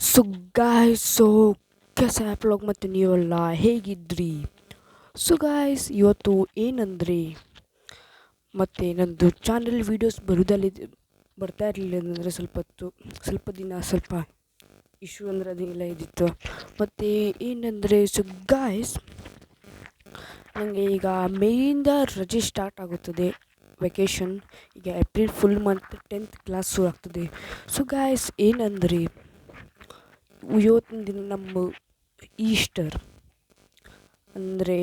So guys कैसा आप लोग ಮತ್ತು ನೀವೆಲ್ಲ ಹೇಗಿದ್ರಿ? ಸೊ ಗಾಯ್ಸ್ ಇವತ್ತು ಏನಂದರೆ ಮತ್ತೆ ನಂದು ಚಾನಲ್ ವೀಡಿಯೋಸ್ ಬರ್ತಾ ಇರಲಿಲ್ಲ ಅಂದರೆ ಸ್ವಲ್ಪ ದಿನ ಸ್ವಲ್ಪ ಇಶ್ಯೂ ಅಂದರೆ ಅದೆಲ್ಲ ಇದ್ದಿತ್ತು. ಮತ್ತು ಏನಂದರೆ ಸೊ ಗಾಯ್ಸ್ ನನಗೆ ಈಗ ಮೇಯಿಂದ ರಜೆ ಸ್ಟಾರ್ಟ್ ಆಗುತ್ತದೆ, ವೆಕೇಷನ್. ಈಗ April full month 10th class ಶುರು ಆಗ್ತದೆ. ಸೊ ಗಾಯ್ಸ್ ಏನಂದರೆ ಇವತ್ತಿನ ದಿನ ನಮ್ಮ ಈಸ್ಟರ್ ಅಂದರೆ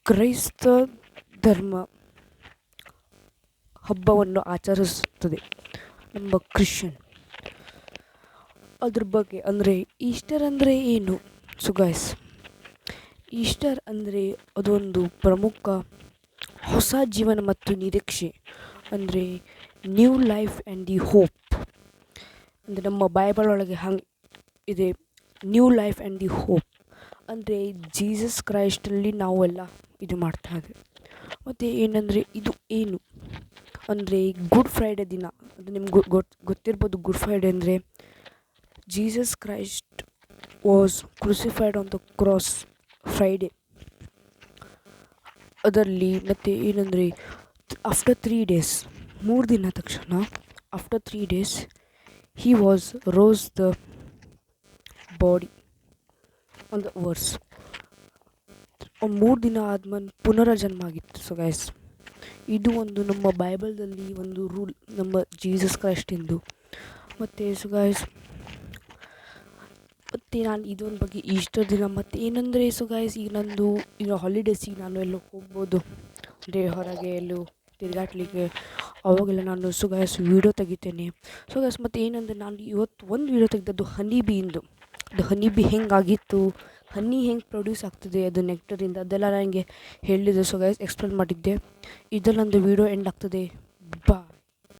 ಕ್ರೈಸ್ತ ಧರ್ಮ ಹಬ್ಬವನ್ನು ಆಚರಿಸುತ್ತದೆ ನಮ್ಮ ಕ್ರಿಶ್ಚಿಯನ್. ಅದ್ರ ಬಗ್ಗೆ ಅಂದರೆ ಈಸ್ಟರ್ ಅಂದರೆ ಏನು? ಸೊ ಗಾಯ್ಸ್ ಈಸ್ಟರ್ ಅಂದರೆ ಅದೊಂದು ಪ್ರಮುಖ ಹೊಸ ಜೀವನ ಮತ್ತು ನಿರೀಕ್ಷೆ, ಅಂದರೆ new life and the hope. ಅಂದರೆ ನಮ್ಮ ಬೈಬಲ್ ಒಳಗೆ ಹಂಗೆ ಇದೆ, new life and the hope. ಅಂದರೆ ಜೀಸಸ್ ಕ್ರೈಸ್ಟಲ್ಲಿ ನಾವೆಲ್ಲ ಇದು ಮಾಡ್ತಾ ಇದ್ದೇವೆ. ಮತ್ತು ಏನಂದರೆ ಇದು ಏನು ಅಂದರೆ ಗುಡ್ ಫ್ರೈಡೆ ದಿನ, ಅದು ನಿಮ್ಗೆ ಗೊತ್ತಿರ್ಬೋದು. ಗುಡ್ ಫ್ರೈಡೆ ಅಂದರೆ Jesus Christ was crucified on the cross Friday. ಅದರಲ್ಲಿ ಮತ್ತು ಏನಂದರೆ ಆಫ್ಟರ್ 3 days, 3 ದಿನ ತಕ್ಷಣ after 3 days he was rose the body on the earth. 3 ದಿನ ಆದ್ಮೇಲೆ ಪುನರ್ಜನ್ಮ ಆಗಿತ್ತು. ಸೊ ಗೈಸ್ ಇದು ಒಂದು ನಮ್ಮ ಬೈಬಲ್ದಲ್ಲಿ ಒಂದು ರೂಲ್, ನಮ್ಮ ಜೀಸಸ್ ಕ್ರೈಸ್ಟಿಂದು. ಮತ್ತು ಸೊ ಗೈಸ್ ಮತ್ತು ನಾನು ಇದೊಂದು ಬಗ್ಗೆ ಈಸ್ಟರ್ ದಿನ ಮತ್ತು ಏನಂದರೆ ಸೊ ಗೈಸ್ ಈಗ ಹಾಲಿಡೇಸಿಗೆ ನಾನು ಎಲ್ಲೋ ಹೋಗ್ಬೋದು, ಅಂದರೆ ಹೊರಗೆ ಎಲ್ಲೂ ತಿರುಗಾಡ್ಲಿಕ್ಕೆ. ಅವಾಗೆಲ್ಲ ನಾನು ಸೊ ಗೈಸ್ ವೀಡಿಯೋ ತೆಗಿತೇನೆ. ಸೊ ಗೈಸ್ ಮತ್ತು ಏನಂದರೆ ನಾನು ಇವತ್ತು ಒಂದು ವೀಡಿಯೋ ತೆಗೆದದ್ದು ಹನಿ ಬೀಯಿಂದು. ಅದು ಹನಿ ಬಿ ಹೆಂಗಾಗಿತ್ತು, ಹನಿ ಹೆಂಗೆ ಪ್ರೊಡ್ಯೂಸ್ ಆಗ್ತದೆ ಅದು ನೆಕ್ಟರಿಂದ, ಅದೆಲ್ಲ ನನಗೆ ಹೇಳಿದೆ. ಸೊ ಗೈಸ್ ಎಕ್ಸ್ಪ್ಲೇನ್ ಮಾಡಿದ್ದೆ. ಇದೆಲ್ಲ ನಂದು ವೀಡಿಯೋ ಎಂಡ್ ಆಗ್ತದೆ. ಬಾ.